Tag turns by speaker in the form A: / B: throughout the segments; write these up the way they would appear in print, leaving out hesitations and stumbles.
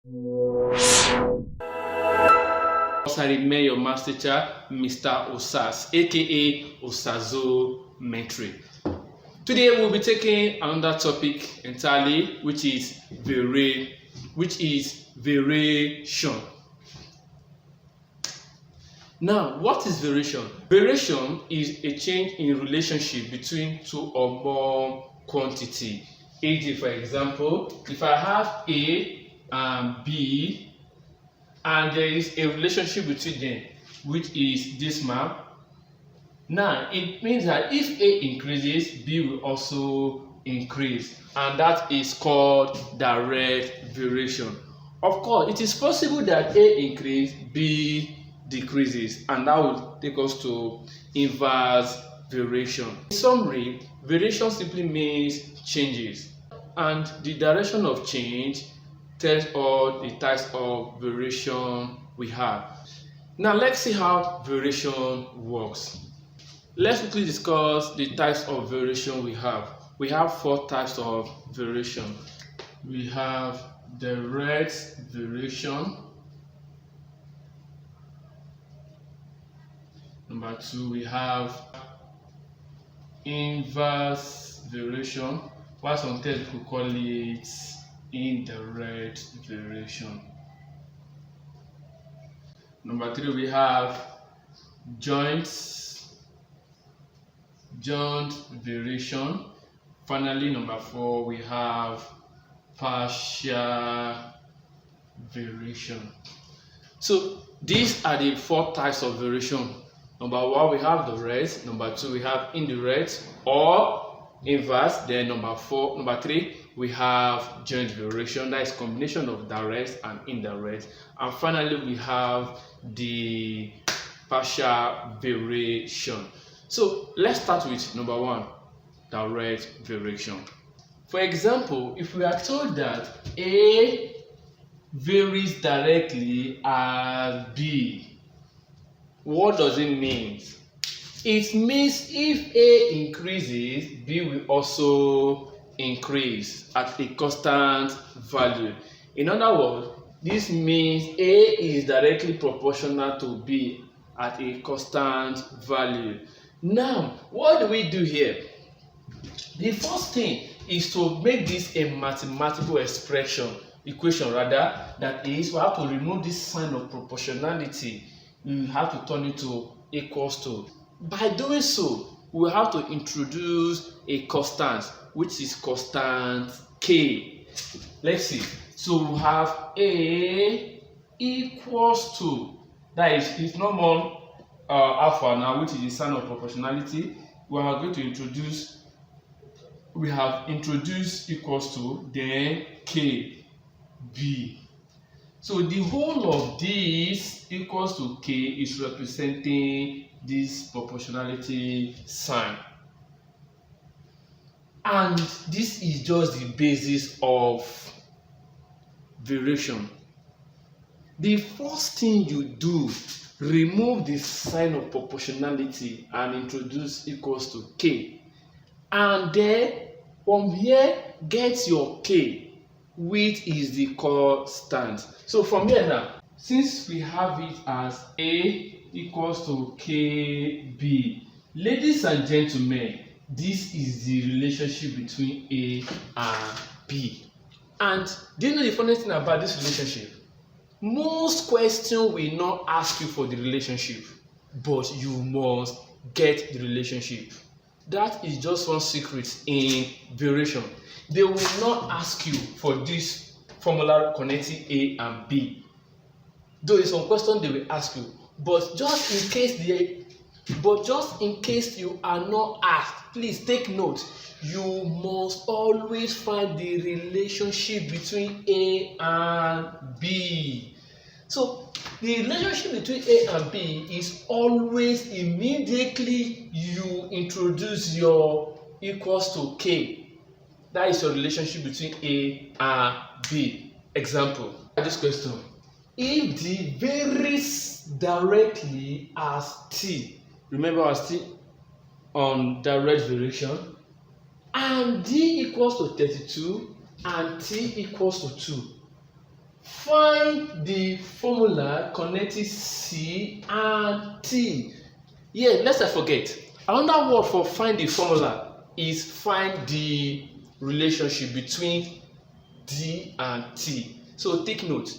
A: I remain your math teacher, Mr. Osas, aka Osazometry. Today we'll be taking another topic entirely, which is variation. Now, what is variation? Variation is a change in relationship between two or more quantity. E.g., for example, if I have A and B and there is a relationship between them, which is this map. Now, it means that if A increases, B will also increase, and that is called direct variation. Of course, it is possible that A increases, B decreases, and that will take us to inverse variation. In summary, variation simply means changes, and the direction of change tells us the types of variation we have. Now let's see how variation works. Let's quickly discuss the types of variation we have. We have 4 types of variation. We have direct variation. Number 2, we have inverse variation, while some textbooks call it indirect variation. Number 3, we have joint variation. Finally, number 4, we have partial variation. So these are the 4 types of variation. Number 1, we have direct. Number 2, we have indirect or inverse. Then number 3, we have joint variation, that is combination of direct and indirect. And finally, we have the partial variation. So let's start with number 1, direct variation. For example, if we are told that A varies directly as B, what does it mean? It means if A increases, B will also increase at a constant value. In other words, this means A is directly proportional to B at a constant value. Now, what do we do here? The first thing is to make this a mathematical equation rather, that is, we have to remove this sign of proportionality. We have to turn it to equals to. By doing so, we have to introduce a constant, which is constant K. Let's see. So we have A equals to, that is, it's no more alpha now, which is the sign of proportionality. We are going to introduce, we have introduced equals to, then K, B. So the whole of this equals to K is representing this proportionality sign. And this is just the basis of variation. The first thing you do, remove the sign of proportionality and introduce equals to K. And then from here, get your K, which is the constant. So from here now, since we have it as A equals to KB, ladies and gentlemen, this is the relationship between A and B. And do you know the funny thing about this relationship? Most questions will not ask you for the relationship, but you must get the relationship. That is just one secret in variation. They will not ask you for this formula connecting A and B. Though in some questions they will ask you, but just in case you are not asked, please take note. You must always find the relationship between A and B. So the relationship between A and B is always immediately you introduce your equals to K. That is your relationship between A and B. Example, this question. If D varies directly as T, remember as T on direct variation, and D equals to 32 and T equals to 2, Find the formula connecting C and T. Yeah, let's not forget. Another word for find the formula is find the relationship between D and T. So take note.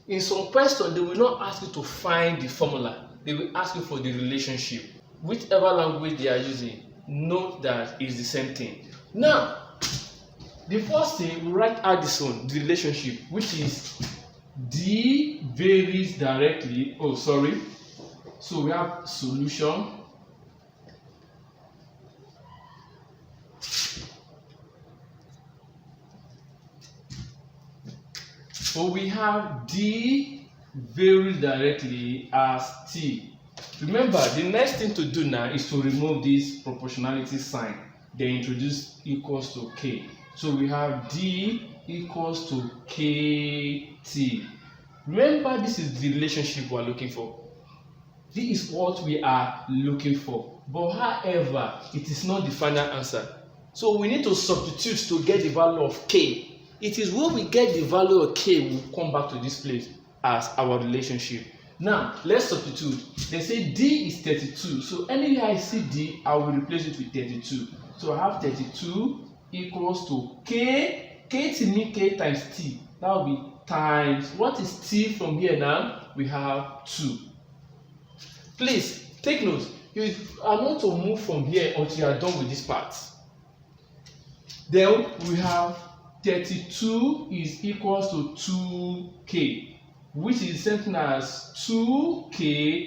A: In some questions, they will not ask you to find the formula. They will ask you for the relationship. Whichever language they are using, note that it's the same thing. Now, the first thing, we write out this one, the relationship, which is D varies directly. Oh, sorry. So we have solution. So we have D varies directly as T. Remember, the next thing to do now is to remove this proportionality sign. Then introduce equals to K. So we have D equals to KT. Remember, this is the relationship we are looking for. This is what we are looking for. But however, it is not the final answer. So we need to substitute to get the value of K. It is when we get the value of K, we will come back to this place as our relationship. Now, let's substitute. They say D is 32. So anywhere I see D, I will replace it with 32. So I have 32 equals to K. K to me, K times T. That will be times. What is T from here now? We have 2. Please take note. You are not to move from here until you are done with this part. Then we have 32 is equals to 2K, which is the same thing as 2K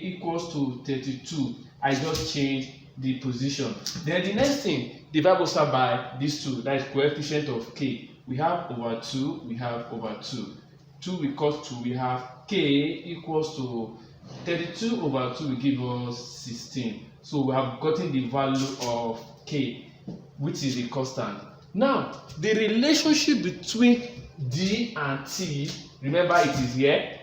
A: equals to 32. I just changed the position. Then the next thing, divide both sides by these two, that is coefficient of K. We have over 2, we have over 2. 2 equals to, we have K equals to 32 over 2 will give us 16. So we have gotten the value of K, which is a constant. Now, the relationship between D and T, remember it is here.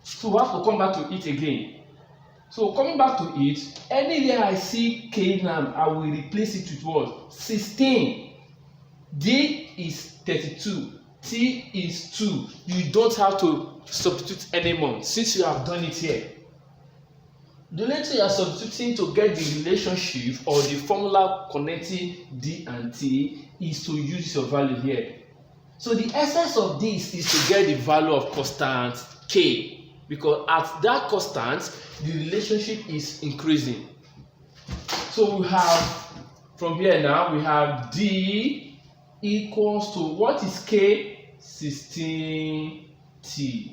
A: So we have to come back to it again. So coming back to it, anywhere I see K now, I will replace it with what? 16. D is 32. T is 2. You don't have to substitute anymore since you have done it here. The later you are substituting to get the relationship or the formula connecting D and T is to use your value here. So the essence of this is to get the value of constant K, because at that constant, the relationship is increasing. So we have, from here now, we have D equals to, what is K? 16T.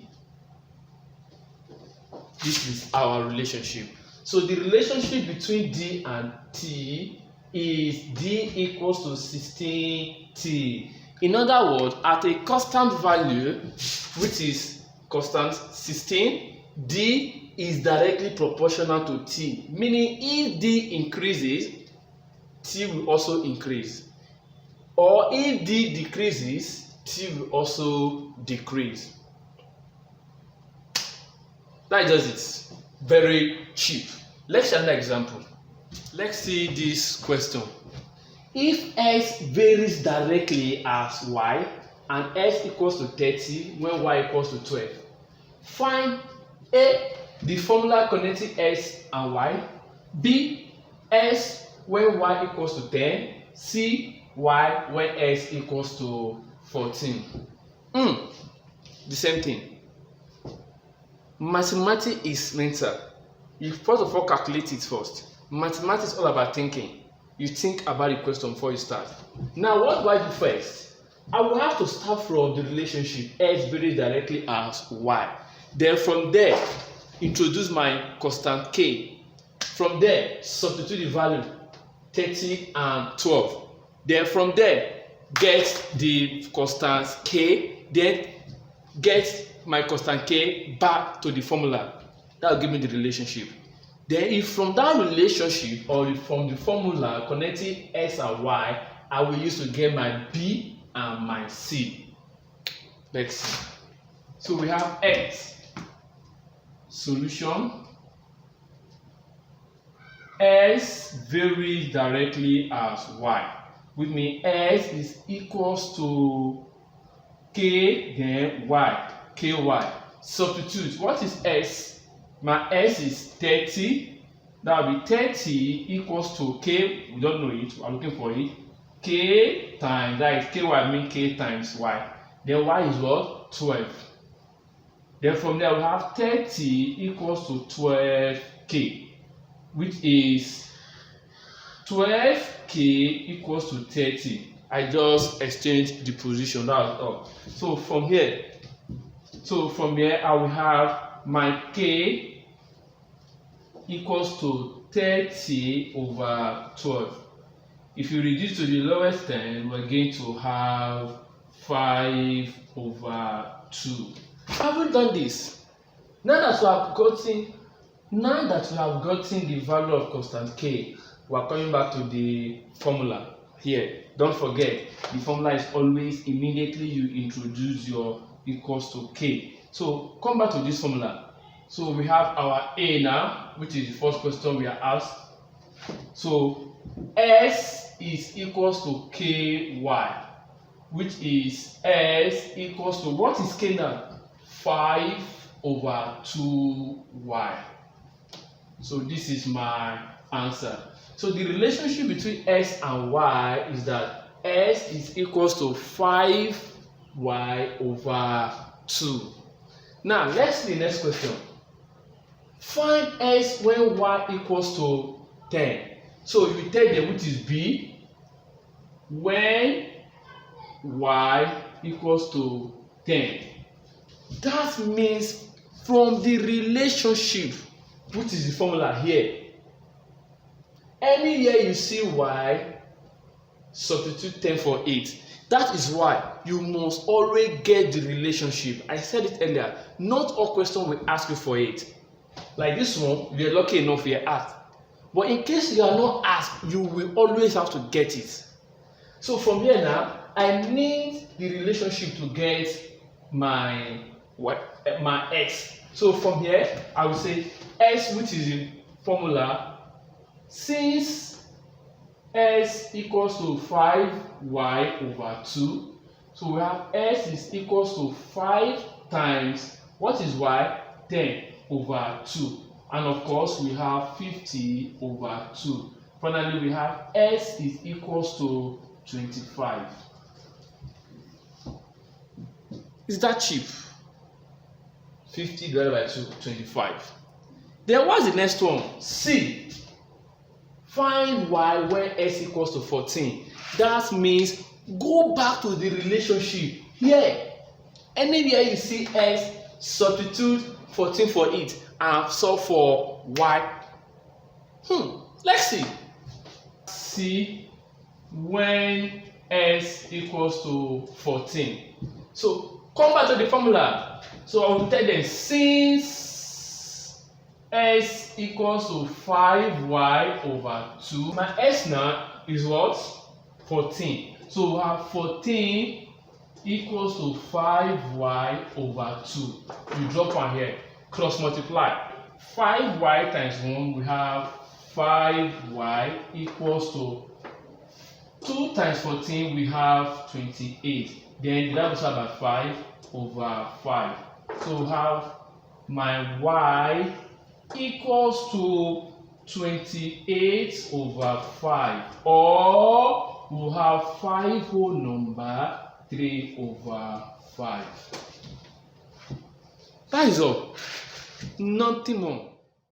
A: This is our relationship. So the relationship between D and T is D equals to 16T. In other words, at a constant value, which is constant 16, D is directly proportional to T. Meaning, if D increases, T will also increase. Or if D decreases, T will also decrease. That does it. Very cheap. Let's see another example. Let's see this question. If x varies directly as y and x equals to 30 when y equals to 12, find A, the formula connecting x and y, B, x when y equals to 10, C, y when x equals to 14. The same thing. Mathematics is mental. You first of all calculate it first. Mathematics is all about thinking. You think about the question before you start. Now, what do I do first? I will have to start from the relationship x varies directly as y. Then from there, introduce my constant k. From there, substitute the value 30 and 12. Then from there, get the constant k. Then get my constant k back to the formula. That will give me the relationship. Then if from that relationship or from the formula connecting x and y, I will use to get my b and my c. Let's see. So we have x. Solution. X varies directly as y. With me, x is equals to k, then y, ky. Substitute. What is s? My s is 30. That will be 30 equals to k. We don't know it. We are looking for it. K times, that is ky mean k times y. Then y is what? 12. Then from there we have 30 equals to 12k, which is 12k equals to 30. I just exchanged the position. That's all. So from here I will have my k equals to 30 over 12. If you reduce to the lowest term, we're going to have 5 over 2. I haven't done this. Now that we have gotten the value of constant k, we are coming back to the formula here. Don't forget, the formula is always immediately you introduce your equals to k. So come back to this formula. So we have our a now, which is the first question we are asked. So s is equals to ky, which is s equals to, what is k now? 5 over 2y. So this is my answer. So the relationship between s and y is that s is equals to 5y over 2. Now let's see the next question. Find s when y equals to 10. So if you take them, which is b, when y equals to 10. That means from the relationship, which is the formula here, anywhere you see y, substitute 10 for 8. That is why you must always get the relationship. I said it earlier, not all questions will ask you for it. Like this one, if you're lucky enough, you're asked. But in case you are not asked, you will always have to get it. So from here now, I need the relationship to get my x. So from here, I will say s, which is the formula, since s equals to 5y over 2, so we have s is equals to 5 times, what is y? 10 over 2. And of course, we have 50 over 2. Finally, we have s is equals to 25. Is that cheap? 50 divided by 2, 25. Then what's the next one? C. Find y when s equals to 14. That means go back to the relationship here. Anywhere you see s, substitute 14 for it and solve for y. Let's see. C when s equals to 14. So come back to the formula. So I will tell them, since s equals to 5y over 2, my s now is what? 14. So we have 14 equals to 5y over 2. You drop one here, cross multiply. 5y times 1, we have 5y equals to 2 times 14, we have 28. Then divide by 5 over 5. So we have my y equals to 28 over 5. Or we'll have 5 whole number 3 over 5. That is all. Nothing more.